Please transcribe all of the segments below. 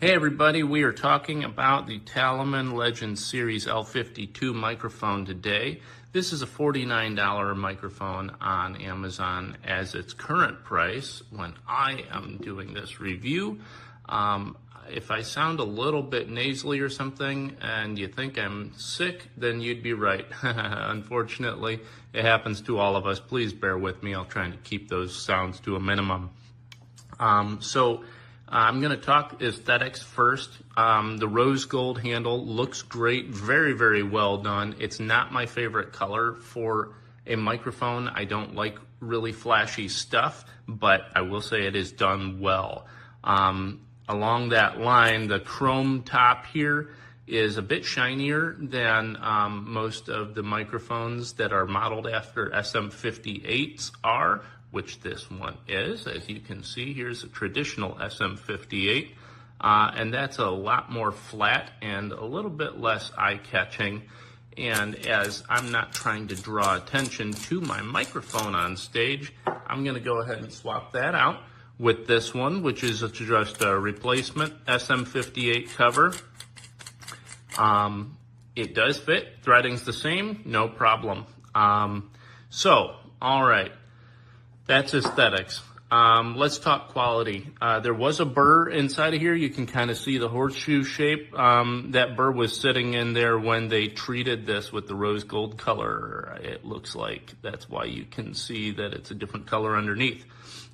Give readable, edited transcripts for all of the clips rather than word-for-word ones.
Hey everybody, we are talking about the talomen Legend Series L52 microphone today. This is a $49 microphone on Amazon as its current price when I am doing this review. If I sound a little bit nasally or something and you think I'm sick, then you'd be right. Unfortunately, it happens to all of us. Please bear with me. I'll try to keep those sounds to a minimum. I'm going to talk aesthetics first. The rose gold handle looks great, very, very well done. It's not my favorite color for a microphone. I don't like really flashy stuff, but I will say it is done well. Along that line, the chrome top here is a bit shinier than most of the microphones that are modeled after SM58s are, which this one is. As you can see, here's a traditional SM58, and that's a lot more flat and a little bit less eye-catching. And as I'm not trying to draw attention to my microphone on stage, I'm gonna go ahead and swap that out with this one, which is just a replacement SM58 cover. It does fit, threading's the same, no problem. All right. That's aesthetics. Let's talk quality. There was a burr inside of here. You can kind of see the horseshoe shape. That burr was sitting in there when they treated this with the rose gold color, it looks like. That's why you can see that it's a different color underneath.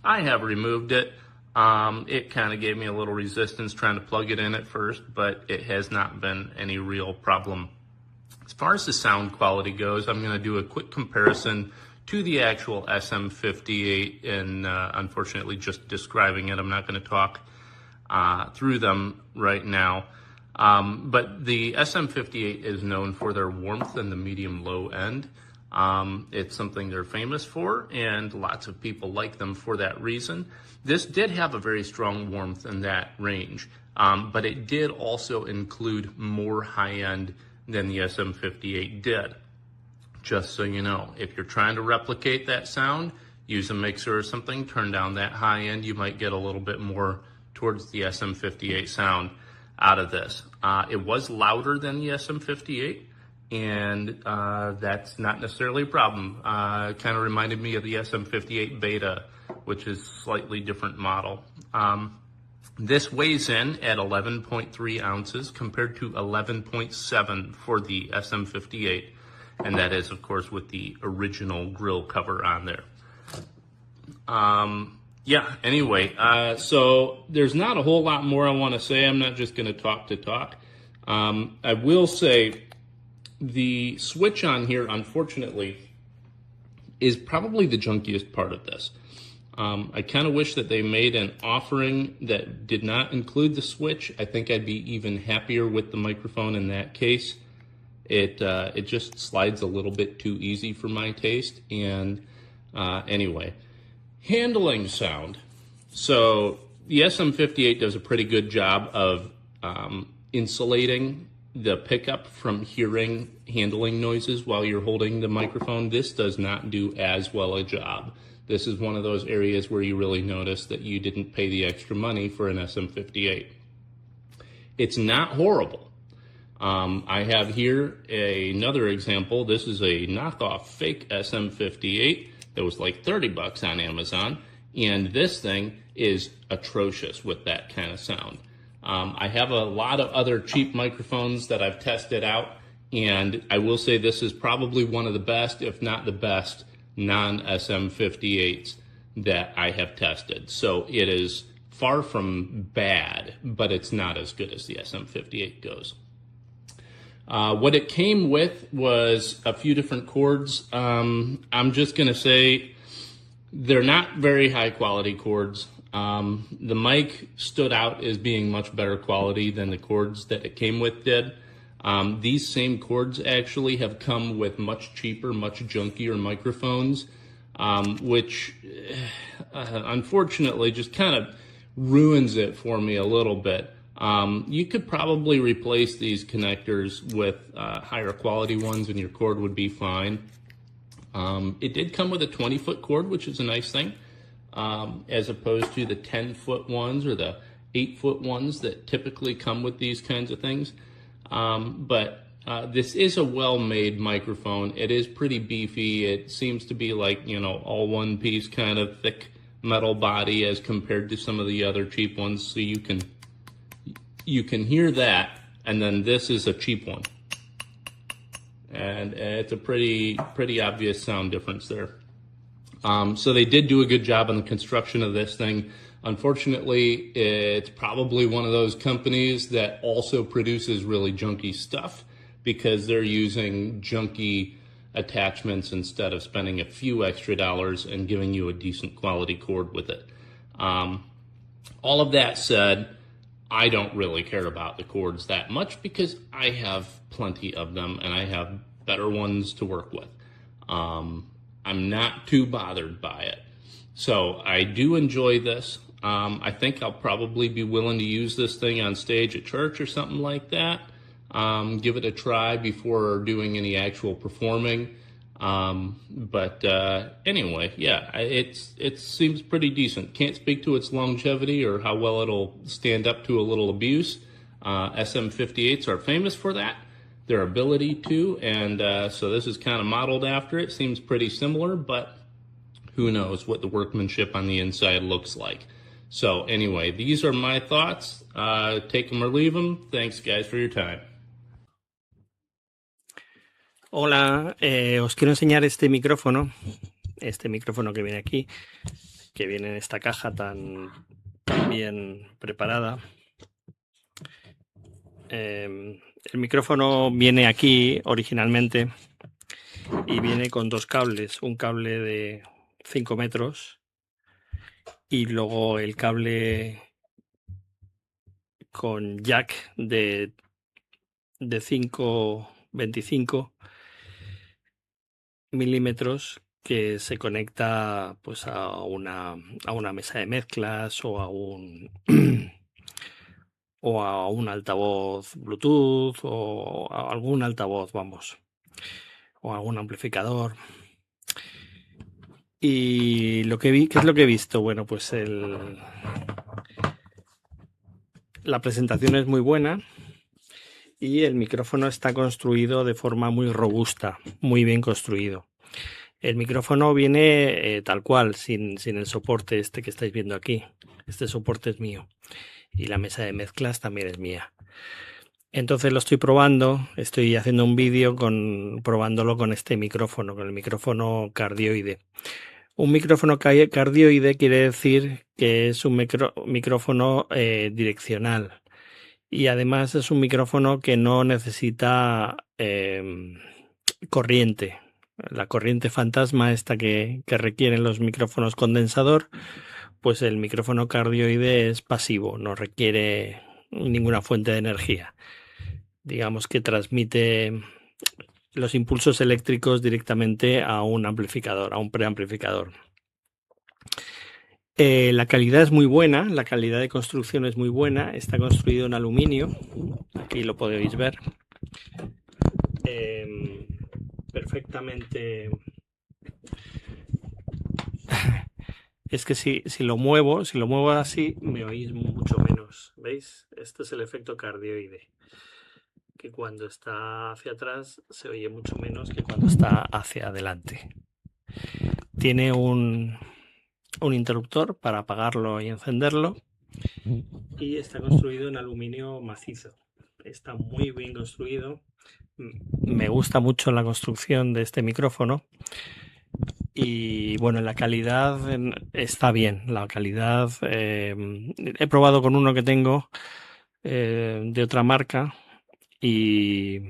I have removed it. It kind of gave me a little resistance trying to plug it in at first, but it has not been any real problem. As far as the sound quality goes, I'm going to do a quick comparison to the actual SM58, and unfortunately just describing it. I'm not going to talk through them right now. But the SM58 is known for their warmth in the medium-low end. It's something they're famous for, and lots of people like them for that reason. This did have a very strong warmth in that range, but it did also include more high-end than the SM58 did. Just so you know, if you're trying to replicate that sound, use a mixer or something, turn down that high end, you might get a little bit more towards the SM58 sound out of this. It was louder than the SM58, and that's not necessarily a problem. It kind of reminded me of the SM58 Beta, which is a slightly different model. This weighs in at 11.3 ounces compared to 11.7 for the SM58. And that is, of course, with the original grill cover on there. So there's not a whole lot more I want to say. I'm not just going to talk. I will say the switch on here, unfortunately, is probably the junkiest part of this. I kind of wish that they made an offering that did not include the switch. I think I'd be even happier with the microphone in that case. It just slides a little bit too easy for my taste. And anyway, handling sound. So the SM58 does a pretty good job of insulating the pickup from hearing handling noises while you're holding the microphone. This does not do as well a job. This is one of those areas where you really notice that you didn't pay the extra money for an SM58. It's not horrible. I have here another example. This is a knockoff fake SM58 that was like 30 bucks on Amazon, and this thing is atrocious with that kind of sound. I have a lot of other cheap microphones that I've tested out, and I will say this is probably one of the best, if not the best, non-SM58s that I have tested. So it is far from bad, but it's not as good as the SM58 goes. What it came with was a few different cords. I'm just going to say they're not very high quality cords. The mic stood out as being much better quality than the cords that it came with did. These same cords actually have come with much cheaper, much junkier microphones, which unfortunately just kind of ruins it for me a little bit. You could probably replace these connectors with higher quality ones and your cord would be fine. It did come with a 20-foot cord, which is a nice thing, as opposed to the 10-foot ones or the 8-foot ones that typically come with these kinds of things. But this is a well-made microphone. It is pretty beefy. It seems to be like, all one piece kind of thick metal body as compared to some of the other cheap ones. So you can hear that, and then this is a cheap one. And it's a pretty obvious sound difference there. So they did do a good job on the construction of this thing. Unfortunately, it's probably one of those companies that also produces really junky stuff because they're using junky attachments instead of spending a few extra dollars and giving you a decent quality cord with it. All of that said, I don't really care about the cords that much because I have plenty of them and I have better ones to work with. I'm not too bothered by it. So I do enjoy this. I think I'll probably be willing to use this thing on stage at church or something like that. Give it a try before doing any actual performing. But anyway, yeah, it seems pretty decent. Can't speak to its longevity or how well it'll stand up to a little abuse. SM58s are famous for that, their ability to, and so this is kind of modeled after it. Seems pretty similar, but who knows what the workmanship on the inside looks like. So anyway, these are my thoughts. Take them or leave them. Thanks, guys, for your time. Hola, os quiero enseñar este micrófono que viene aquí, que viene en esta caja tan bien preparada. El micrófono viene aquí originalmente y viene con dos cables, un cable de 5 metros y luego el cable con jack de 5,25 milímetros que se conecta pues a una mesa de mezclas o a un o a un altavoz Bluetooth o a algún altavoz, vamos, o a algún amplificador. Y ¿qué es lo que he visto? Bueno, pues la presentación es muy buena y el micrófono está construido de forma muy robusta, muy bien construido. El micrófono viene tal cual, sin el soporte este que estáis viendo aquí. Este soporte es mío y la mesa de mezclas también es mía. Entonces lo estoy probando, estoy haciendo un vídeo probándolo con este micrófono, con el micrófono cardioide. Un micrófono cardioide quiere decir que es un micrófono direccional y además es un micrófono que no necesita corriente. La corriente fantasma esta que requieren los micrófonos condensador, pues el micrófono cardioide es pasivo, no requiere ninguna fuente de energía. Digamos que transmite los impulsos eléctricos directamente a un amplificador, a un preamplificador. La calidad es muy buena, la calidad de construcción es muy buena, está construido en aluminio, aquí lo podéis ver. Perfectamente. Es que si lo muevo así, me oís mucho menos. ¿Veis? Este es el efecto cardioide. Que cuando está hacia atrás se oye mucho menos que cuando está hacia adelante. Tiene un interruptor para apagarlo y encenderlo. Y está construido en aluminio macizo. Está muy bien construido. Me gusta mucho la construcción de este micrófono. Y bueno, la calidad está bien. La calidad he probado con uno que tengo de otra marca y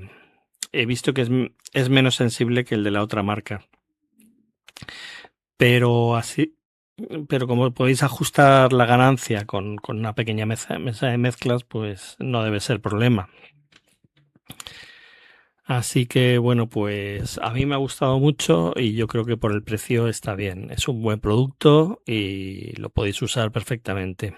he visto que es menos sensible que el de la otra marca. Pero como podéis ajustar la ganancia con una pequeña mesa de mezclas, pues no debe ser problema. Así que bueno, pues a mí me ha gustado mucho y yo creo que por el precio está bien. Es un buen producto y lo podéis usar perfectamente.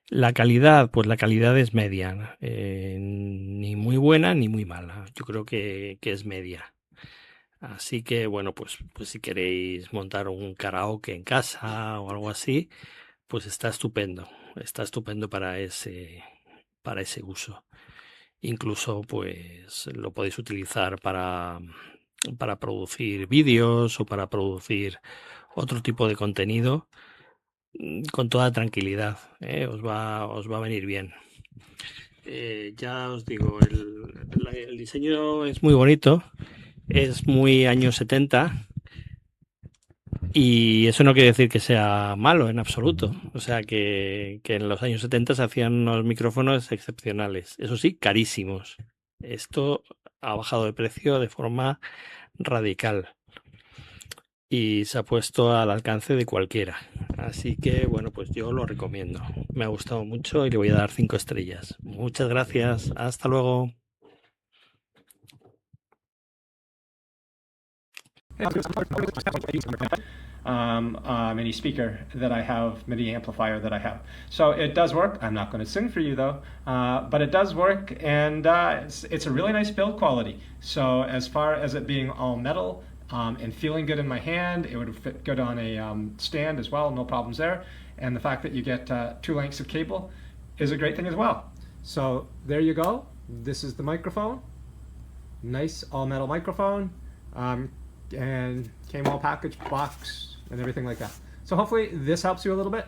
La calidad, pues la calidad es media, ni muy buena ni muy mala. Yo creo que es media. Así que bueno, pues si queréis montar un karaoke en casa o algo así, pues está estupendo. está estupendo para ese uso. Incluso pues lo podéis utilizar para producir vídeos o para producir otro tipo de contenido con toda tranquilidad, ¿eh? Os va a venir bien. Ya os digo, el diseño es muy bonito, es muy años 70 y eso no quiere decir que sea malo en absoluto. O sea que en los años 70 se hacían unos micrófonos excepcionales, eso sí, carísimos. Esto ha bajado de precio de forma radical y se ha puesto al alcance de cualquiera. Así que bueno, pues yo lo recomiendo. Me ha gustado mucho y le voy a dar 5 estrellas. Muchas gracias. Hasta luego. MIDI speaker that I have, MIDI amplifier that I have. So it does work. I'm not going to sing for you though, but it does work, and it's a really nice build quality. So as far as it being all metal and feeling good in my hand, it would fit good on a stand as well, no problems there. And the fact that you get 2 lengths of cable is a great thing as well. So there you go. This is the microphone. Nice all metal microphone. And came all packaged, box, and everything like that. So hopefully this helps you a little bit.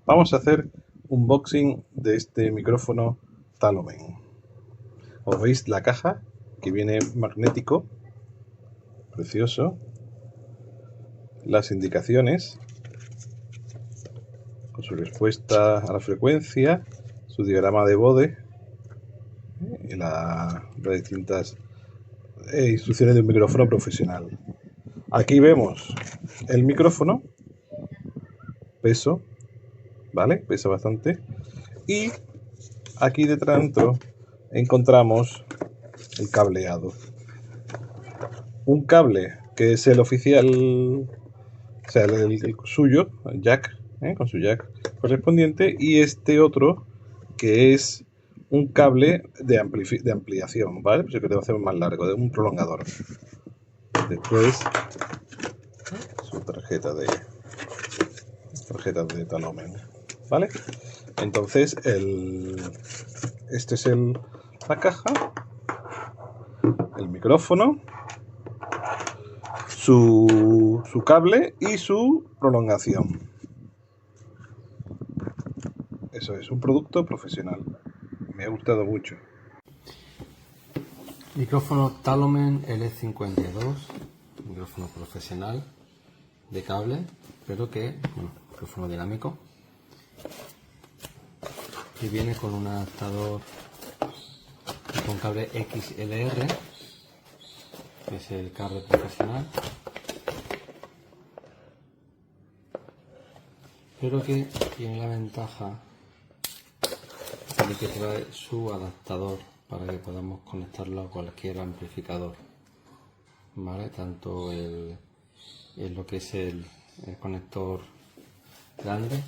Vamos a hacer un unboxing de este micrófono talomen. Os veis la caja que viene magnético, precioso, las indicaciones con su respuesta a la frecuencia, su diagrama de bode y las distintas instrucciones de un micrófono profesional. Aquí vemos el micrófono, peso, ¿vale? Pesa bastante. Y aquí detrás encontramos el cableado. Un cable que es el oficial, o sea, el suyo, el jack, con su jack correspondiente, y este otro que es un cable de ampliación, ¿vale? Pues que lo hacemos más largo, de un prolongador. Después su tarjeta de talomen, ¿vale? Entonces este es la caja, el micrófono, su cable y su prolongación. Eso es un producto profesional. Me ha gustado mucho. Micrófono talomen L52, micrófono profesional de cable, pero que, micrófono dinámico, que viene con un adaptador con cable XLR, que es el cable profesional, pero que tiene la ventaja de que trae su adaptador para que podamos conectarlo a cualquier amplificador, ¿vale? Tanto lo que es el conector grande.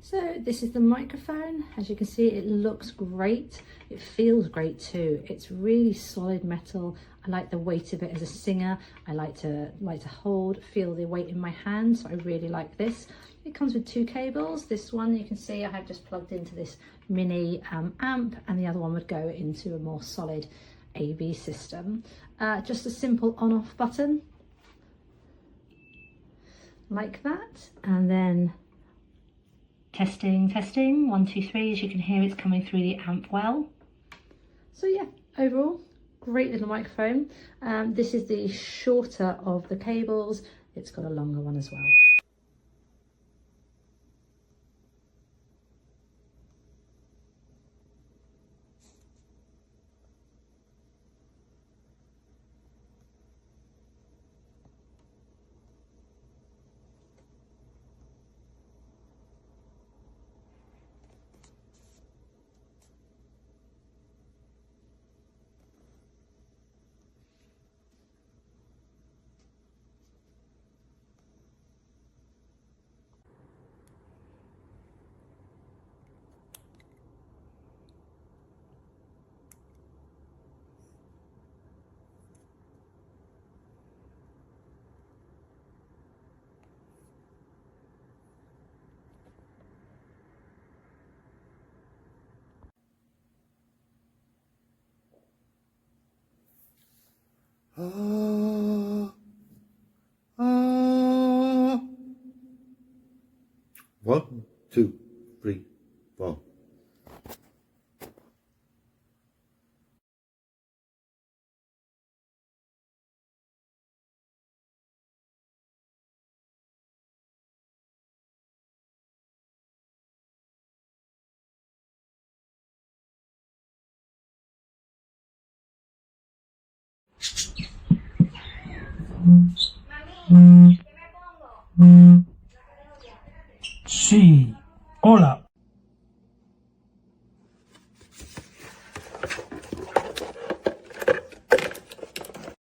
So this is the microphone. As you can see, it looks great. It feels great too. It's really solid metal. I like the weight of it as a singer. I like to feel the weight in my hand. So I really like this. It comes with 2 cables. This one you can see I have just plugged into this mini amp, and the other one would go into a more solid AV system. Just a simple on-off button. like that, and then testing, 1, 2, 3. As you can hear, it's coming through the amp well. So yeah, overall, great little microphone. This is the shorter of the cables. It's got a longer one as well. One, two, three, four. Mommy.